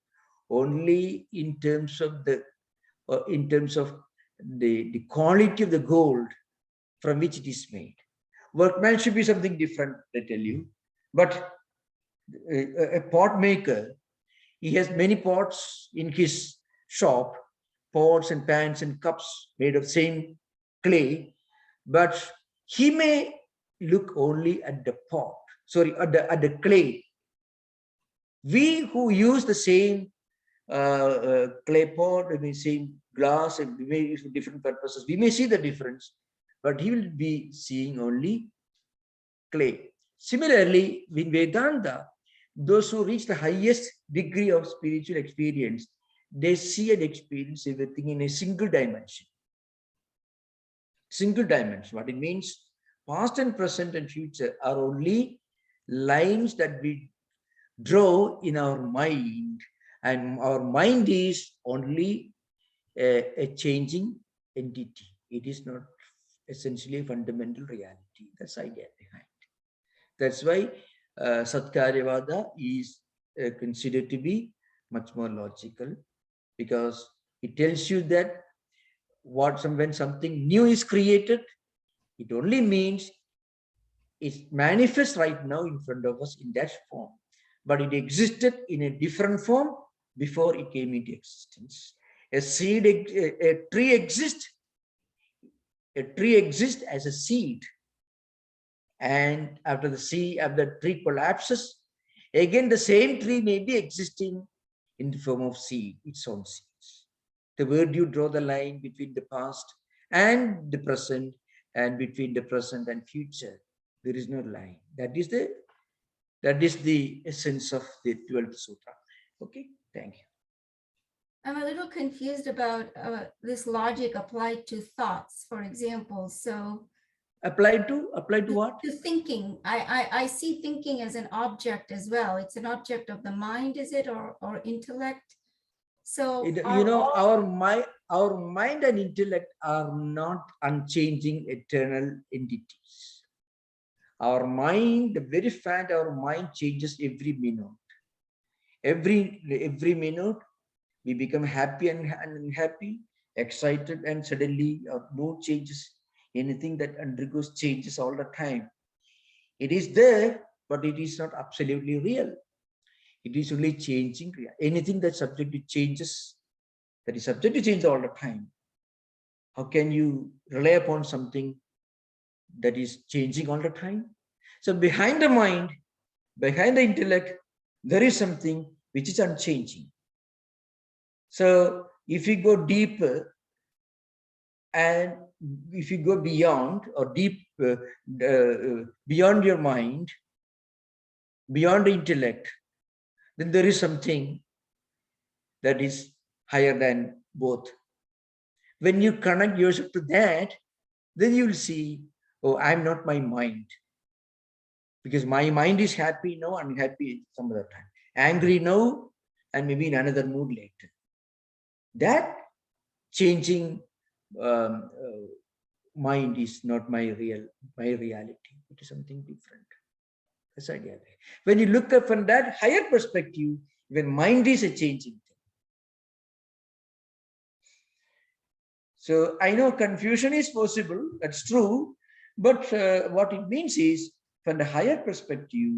only in terms of the quality of the gold from which it is made. Workmanship is something different, I tell you. But a pot maker, he has many pots in his shop, pots and pans and cups made of same clay, but he may look only at the pot, sorry, at the clay. We who use the same clay pot, I mean, same glass, and we may use for different purposes, we may see the difference, but he will be seeing only clay. Similarly, in Vedanta, those who reach the highest degree of spiritual experience, they see and experience everything in a single dimension. Single dimension. What it means, past and present and future are only lines that we draw in our mind, and our mind is only a changing entity. It is not essentially a fundamental reality. That's the idea behind. That's why Satkaryavada is considered to be much more logical, because it tells you that when something new is created, it only means it manifests right now in front of us in that form, but it existed in a different form before it came into existence. A seed, a tree exists. A tree exists as a seed, and after the tree collapses, again the same tree may be existing in the form of seed, its own seeds. The word you draw the line between the past and the present, and between the present and future, there is no line. That is the essence of the 12th sutra. Okay, thank you. I'm a little confused about this logic applied to thoughts, for example. So Applied to what? to thinking. I see thinking as an object as well. It's an object of the mind, is it, or intellect? So our mind and intellect are not unchanging eternal entities. Our mind, the very fact our mind changes every minute. Every minute we become happy and unhappy, excited, and suddenly our mood changes. Anything that undergoes changes all the time. It is there, but it is not absolutely real. It is only changing. Anything that's subject to changes, that is subject to change all the time. How can you rely upon something that is changing all the time? So behind the mind, behind the intellect, there is something which is unchanging. So if you go deeper, and if you go beyond or beyond your mind, beyond the intellect, then there is something that is higher than both. When you connect yourself to that, then you will see, oh, I'm not my mind. Because my mind is happy now, unhappy some other time. Angry now, and maybe in another mood later. That changing mind is not my reality. It is something different. That's the idea. When you look up from that higher perspective, when mind is a changing thing. So I know confusion is possible, that's true, but what it means is, from the higher perspective,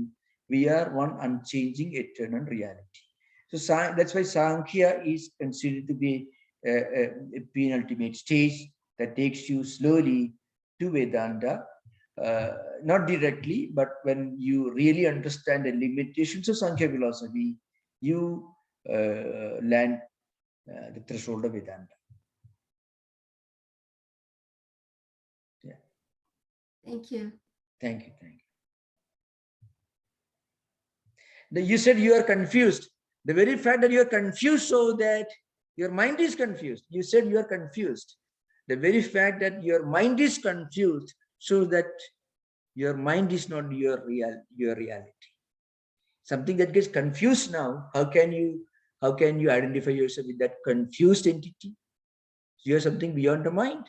we are one unchanging eternal reality. So that's why Sankhya is considered to be a penultimate stage that takes you slowly to Vedanta, not directly, but when you really understand the limitations of Sankhya philosophy, you land the threshold of Vedanta. Yeah. Thank you. Thank you. You said you are confused. The very fact that you are confused shows that your mind is confused. You said you are confused. The very fact that your mind is confused shows that your mind is not your reality. Something that gets confused now, how can you identify yourself with that confused entity? You are something beyond the mind.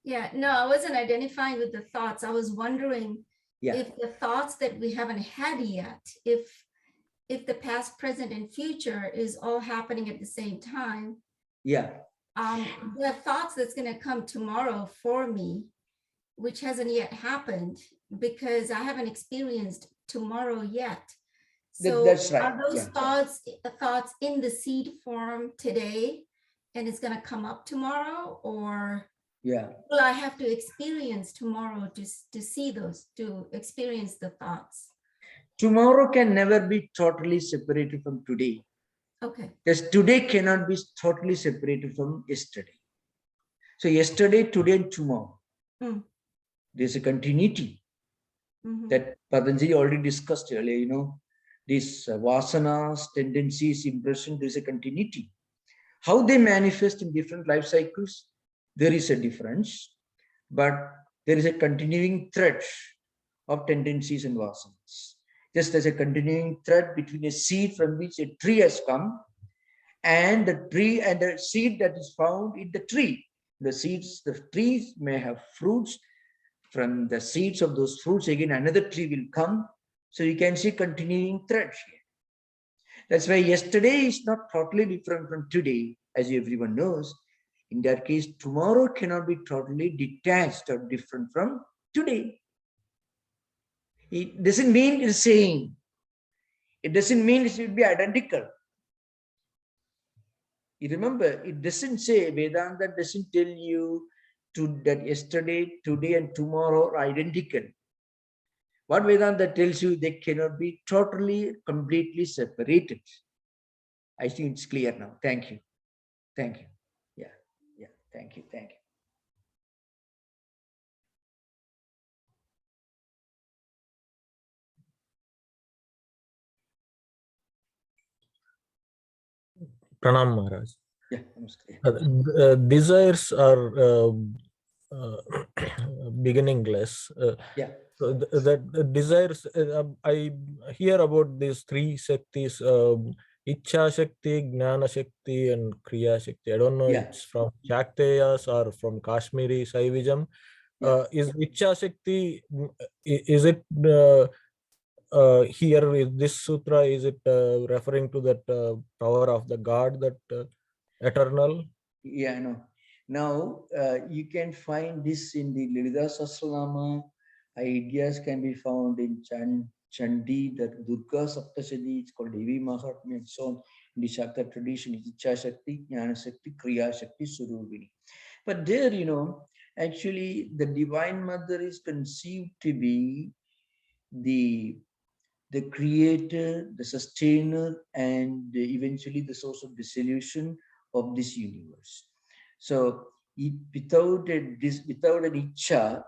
Yeah, no, I wasn't identifying with the thoughts. I was wondering if the thoughts that we haven't had yet, if the past, present, and future is all happening at the same time. Yeah. The thoughts that's going to come tomorrow for me, which hasn't yet happened because I haven't experienced tomorrow yet. So that's right. Are those thoughts in the seed form today, and it's going to come up tomorrow, or? Yeah. Well, I have to experience tomorrow to see those, to experience the thoughts. Tomorrow can never be totally separated from today. Okay. Because today cannot be totally separated from yesterday. So yesterday, today, and tomorrow. There's a continuity that Patanjali already discussed earlier, these vasanas, tendencies, impression, there's a continuity. How they manifest in different life cycles, there is a difference, but there is a continuing thread of tendencies and vasanas. Just as a continuing thread between a seed from which a tree has come and the tree and the seed that is found in the tree. The trees may have fruits. From the seeds of those fruits, again, another tree will come. So you can see continuing threads here. That's why yesterday is not totally different from today, as everyone knows. In that case, tomorrow cannot be totally detached or different from today. It doesn't mean it's same. It doesn't mean it should be identical. You remember, it doesn't say, Vedanta doesn't tell you that yesterday, today, and tomorrow are identical. What Vedanta tells you, they cannot be totally, completely separated. I think it's clear now. Thank you. Thank you. Yeah. Thank you. Pranam Maharaj. Yeah, Desires are beginningless. Yeah. So that desires, I hear about these three Shaktis, Ichha Shakti, Jnana Shakti, and Kriya Shakti. I don't know Yeah. it's from Shakteyas or from Kashmiri Saivism. Is Ichha Shakti, is it here in this sutra, is it referring to that power of the God, that eternal? Yeah, no. Now, you can find this in the Lilita Sahasranama. Ideas can be found in Chandi, that Durga Saptashadi, it's called Devi Mahatmya, and so on. In the Shakta tradition, it's Ichha Shakti, Jnana Shakti, Kriya Shakti, Surubini. But there, actually, the Divine Mother is conceived to be the creator, the sustainer, and eventually the source of dissolution of this universe. So without an ichcha,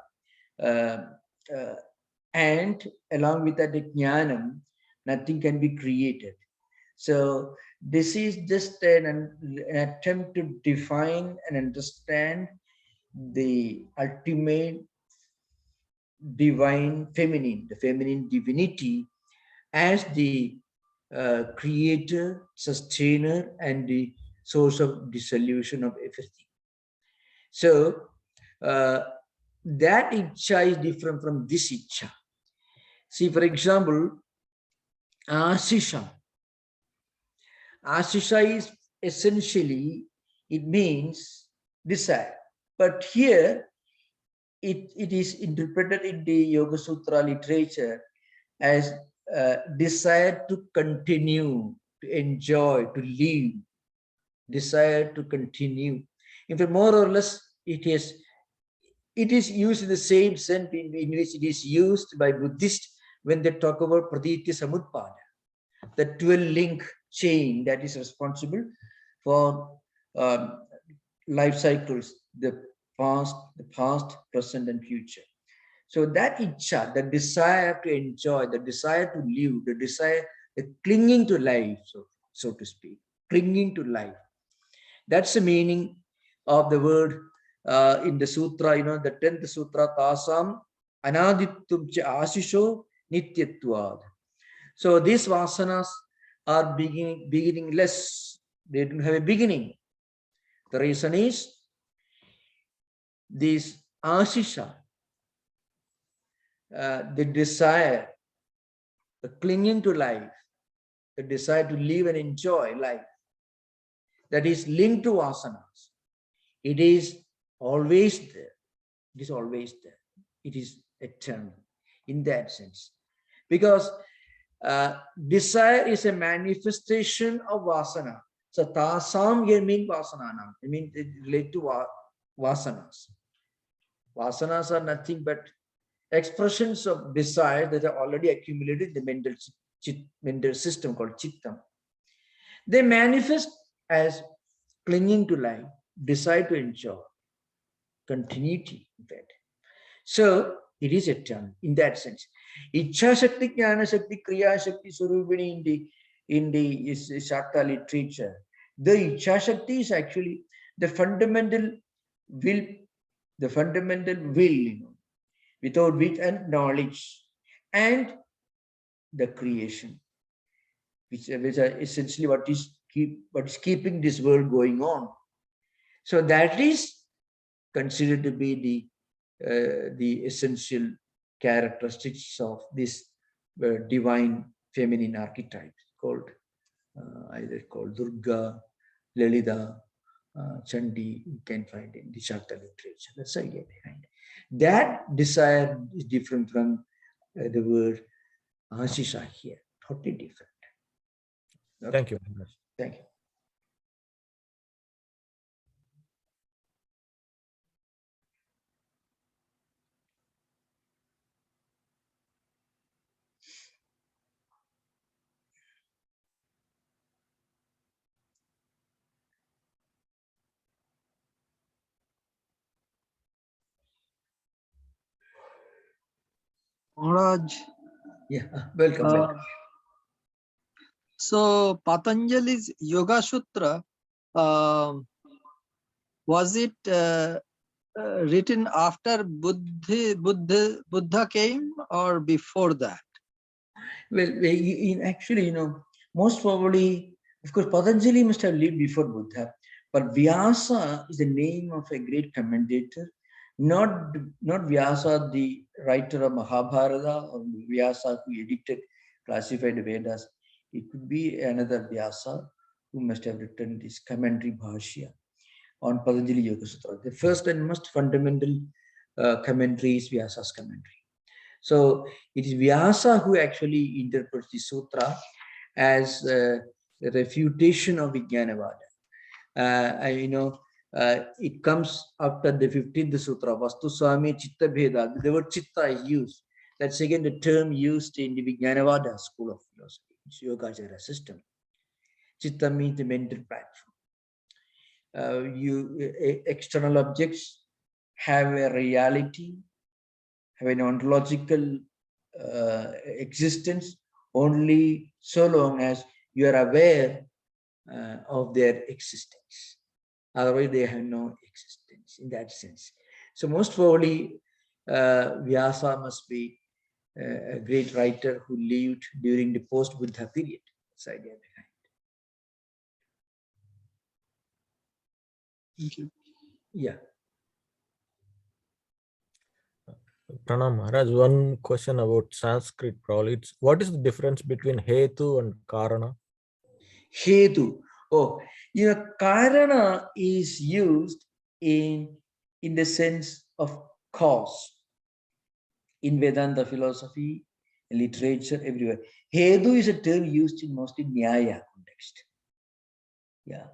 and along with that jnanam, nothing can be created. So this is just an attempt to define and understand the ultimate divine feminine, the feminine divinity, as the creator, sustainer, and the source of dissolution of everything. So that ichcha is different from this ichcha. See, for example, asisha. Asisha is essentially, it means desire. But here, it is interpreted in the Yoga Sutra literature as desire to continue, to enjoy, to live, desire to continue. In fact, more or less, it is used in the same sense in which it is used by Buddhists when they talk about pratitya samutpada, the 12-link chain that is responsible for life cycles, the past, present, and future. So that ichcha, the desire to enjoy, the desire to live, the desire, the clinging to life, so to speak, clinging to life. That's the meaning of the word in the sutra, the 10th sutra, tasam anadittum cha asisho nityatvad. So these vasanas are beginningless. They don't have a beginning. The reason is this asisha, the desire, the clinging to life, the desire to live and enjoy life, that is linked to vasanas. It is always there. It is always there. It is eternal in that sense. Because desire is a manifestation of vasana. So tasam here means vasananam. I mean, it relates to vasanas. Vasanas are nothing but expressions of desire that are already accumulated in the mental system called chittam. They manifest as clinging to life, desire to enjoy, continuity in that. So it is eternal in that sense. Ichha Shakti, Jnana Shakti, Kriya Shakti, Surupini in the Shakta literature. The Ichha Shakti is actually the fundamental will, without which and knowledge and the creation, which are essentially what is keeping this world going on. So that is considered to be the essential characteristics of this divine feminine archetype called either called Durga, Lalita, Chandi. You can find in the Shakta literature. That's the idea behind it. That desire is different from the word Ashisha here. Totally different. Okay. Thank you very much. Thank you. Maharaj, Yeah, welcome, welcome. So Patanjali's Yoga Sutra, was it written after Buddha came or before that? Well, actually, most probably, of course, Patanjali must have lived before Buddha, but Vyasa is the name of a great commentator, not Vyasa, the writer of Mahabharata, or Vyasa who edited, classified the Vedas. It could be another Vyasa who must have written this commentary Bhashya on Patanjali Yoga Sutra. The first and most fundamental commentary is Vyasa's commentary. So it is Vyasa who actually interprets the sutra as a refutation of Vijnanavada. It comes after the 15th sutra, Vastu Swami Chitta Bheda. The word Chitta is used. That's again the term used in the Vijnanavada school of philosophy, it's Yogacara system. Chitta means the mental platform. External objects have a reality, have an ontological existence only so long as you are aware of their existence. Otherwise, they have no existence in that sense. So most probably, Vyasa must be a great writer who lived during the post-Buddha period. That's the idea behind. Thank you. Yeah. Pranam Maharaj, one question about Sanskrit probably. What is the difference between Hetu and Karana? Hetu. Oh, Karana is used in the sense of cause in Vedanta philosophy, literature, everywhere. Hetu is a term used in mostly Nyaya context. Yeah.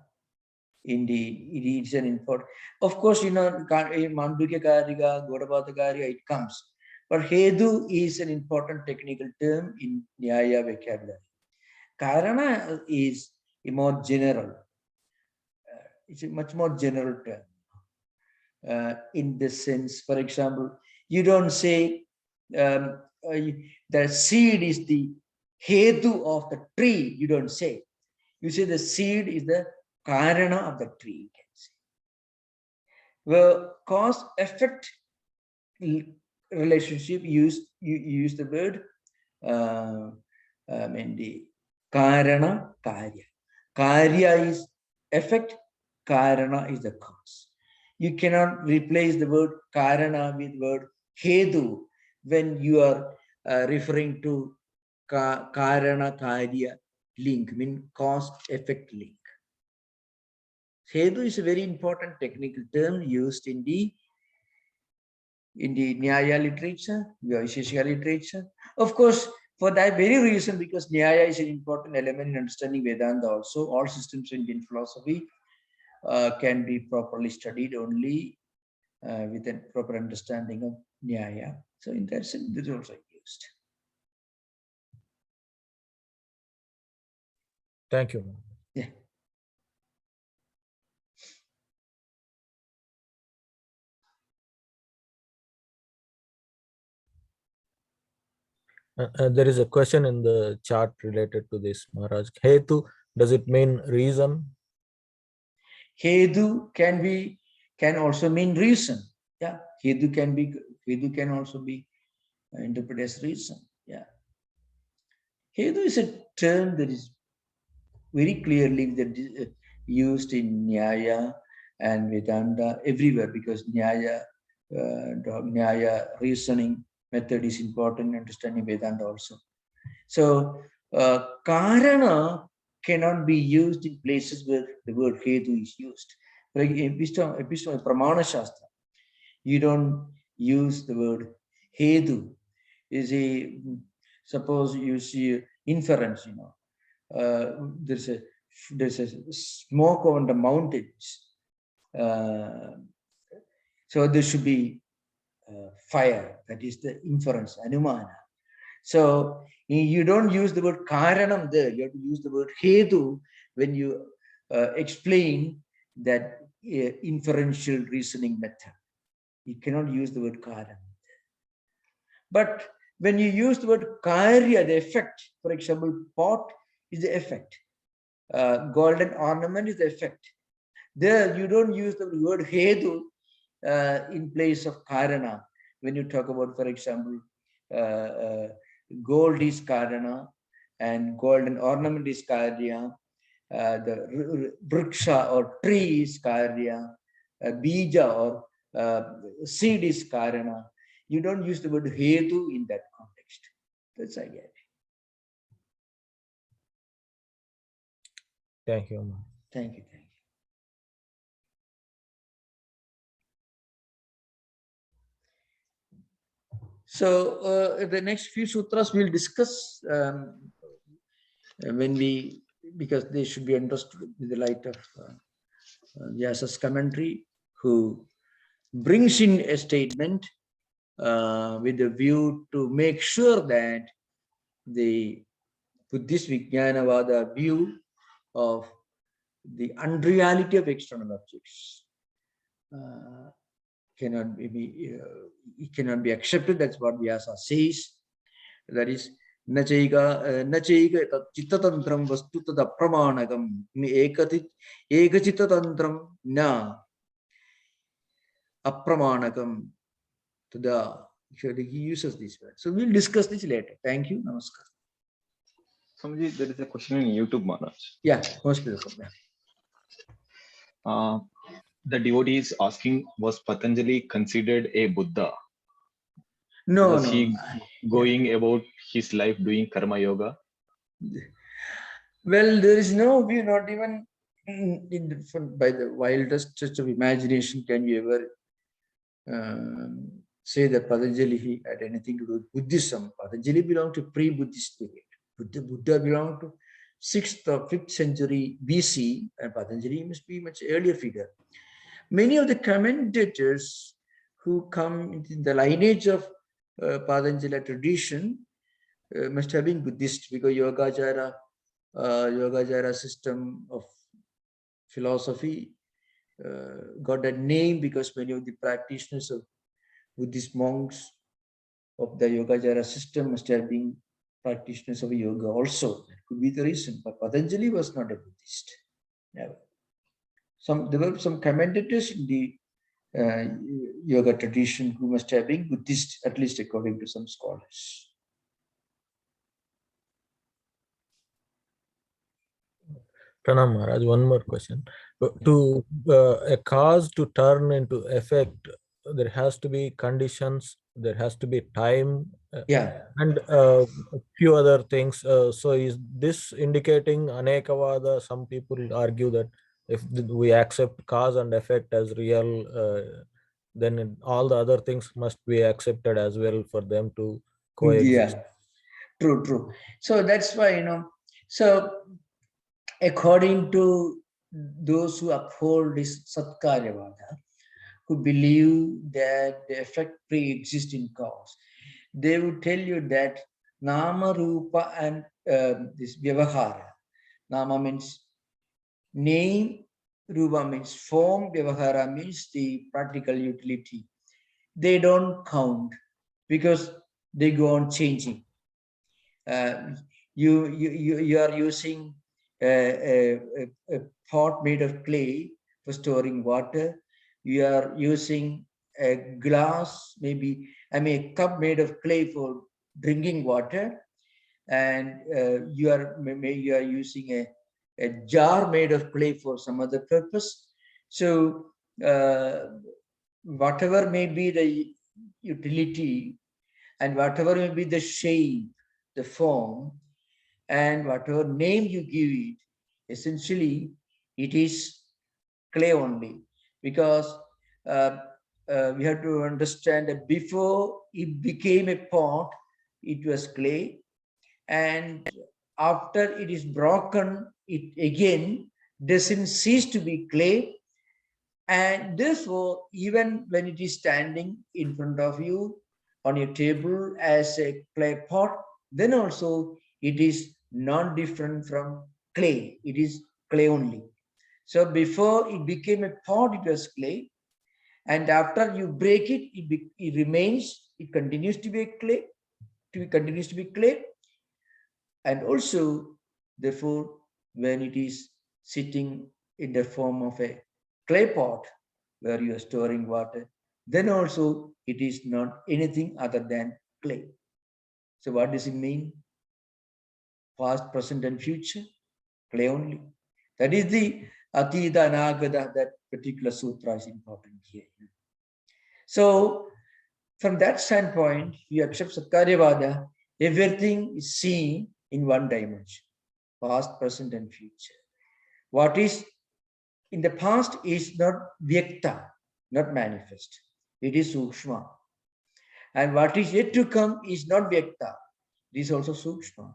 Indeed, it is an important. Of course, Mandukya Karika, Gaudapata Karika, it comes. But Hetu is an important technical term in Nyaya vocabulary. Karana is a more general. It's a much more general term. In this sense, for example, you don't say the seed is the hetu of the tree. You don't say. You say the seed is the karana of the tree. You can say. Well, cause-effect relationship, you use the word the karana, karya. Karya is effect, karana is the cause. You cannot replace the word karana with word hetu when you are referring to karana, karya link, mean cause-effect link. Hetu is a very important technical term used in the Nyaya literature, Vaisheshika literature. Of course, for that very reason, because Nyaya is an important element in understanding Vedanta also, all systems of Indian philosophy can be properly studied only with a proper understanding of Nyaya. So in that sense, this is also used. Thank you. Yeah. There is a question in the chat related to this, Maharaj. Hetu, does it mean reason? Hedu can also mean reason. Yeah, Hedu can also be interpreted as reason. Yeah, Hedu is a term that is very clearly used in Nyaya and Vedanta everywhere, because Nyaya reasoning method is important in understanding Vedanta also. So Karana cannot be used in places where the word Hetu is used. Like epistome Pramana Shastra, you don't use the word Hetu. Suppose you see inference, there's a smoke on the mountains. So there should be fire. That is the inference, anumana. So you don't use the word karanam there. You have to use the word hetu when you explain that inferential reasoning method. You cannot use the word karanam. But when you use the word karya, the effect, for example, pot is the effect. Golden ornament is the effect. There you don't use the word hetu in place of karana. When you talk about, for example, gold is karana and golden ornament is karya, the vriksha or tree is karya, bija or seed is karana. You don't use the word hetu in that context. That's I get. Thank you. Thank you. Thank you. So the next few sutras we'll discuss because they should be understood in the light of Vyasa's commentary, who brings in a statement with a view to make sure that the Buddhist Vijnanavada view of the unreality of external objects cannot be accepted. That's what Vyasa says. That is, nachaiga chittatantram vastu tada pramanagam eka chittatantram na apramanagam tada. He uses this word. So we'll discuss this later. Thank you. Namaskar. Swamiji, there is a question in YouTube, Maharaj. Yeah, most welcome. Yeah. The devotee is asking, was Patanjali considered a Buddha? No, was no. he going about his life doing karma yoga? Well, there is no view, not even by the wildest stretch of imagination can you ever say that Patanjali had anything to do with Buddhism. Patanjali belonged to pre-Buddhist period. Buddha belonged to 6th or 5th century BC, and Patanjali must be much earlier figure. Many of the commentators who come in the lineage of Patanjali tradition must have been Buddhist, because Yogacara system of philosophy got that name because many of the practitioners of Buddhist monks of the Yogacara system must have been practitioners of yoga also. That could be the reason. But Patanjali was not a Buddhist. Never. There were some commentators in the yoga tradition who must have been Buddhist, at least according to some scholars. Pranam Maharaj, one more question. To a cause to turn into effect, there has to be conditions, there has to be time, and a few other things. So is this indicating Anekavada? Some people argue that if we accept cause and effect as real, then all the other things must be accepted as well for them to coexist. Yeah, true. So that's why, so according to those who uphold this Satkaryavada, who believe that the effect pre-exists in cause. They would tell you that Nama, Rupa, and this Vyavahara. Nama means name, Rupa means form, Vyavahara means the practical utility. They don't count because they go on changing. You are using a pot made of clay for storing water. You are using a glass, maybe, a cup made of clay for drinking water. And you are using a jar made of clay for some other purpose. So whatever may be the utility and whatever may be the shape, the form, and whatever name you give it, essentially it is clay only. Because we have to understand that before it became a pot, it was clay. And after it is broken, it again doesn't cease to be clay. And therefore, even when it is standing in front of you on your table as a clay pot, then also it is not different from clay. It is clay only. So before it became a pot, it was clay. And after you break it, it remains, it continues to be a clay, continues to be clay. And also, therefore, when it is sitting in the form of a clay pot where you are storing water, then also it is not anything other than clay. So what does it mean? Past, present, and future? Clay only. That is the Atida Anagada, that particular sutra is important here. So from that standpoint, you accept Satkaryavada, everything is seen in one dimension, past, present, and future. What is in the past is not vyakta, not manifest. It is sukshma. And what is yet to come is not vyakta. It is also sukshma.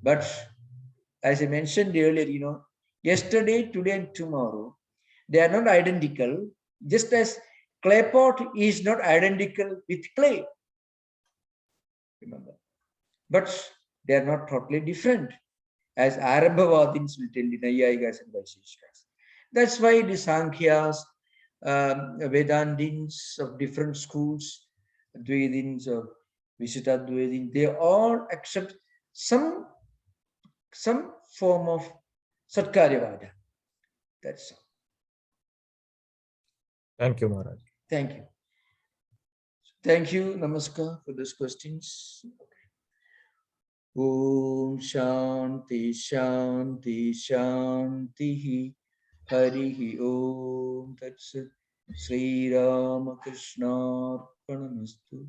But as I mentioned earlier, yesterday, today, and tomorrow, they are not identical, just as clay pot is not identical with clay. Remember. But they are not totally different, as Arambhavadins will tell you, Nayayikas and Vaisheshikas. That's why the Sankhyas, Vedantins of different schools, Dvaitins or Visitadvaitin, they all accept some form of Satkaryavada. That's all. Thank you, Maharaj. Thank you. Thank you, Namaskar, for those questions. Om Shanti Shanti Shanti Harihi Om Tat Sat Sri Ramakrishna Arpanamastu.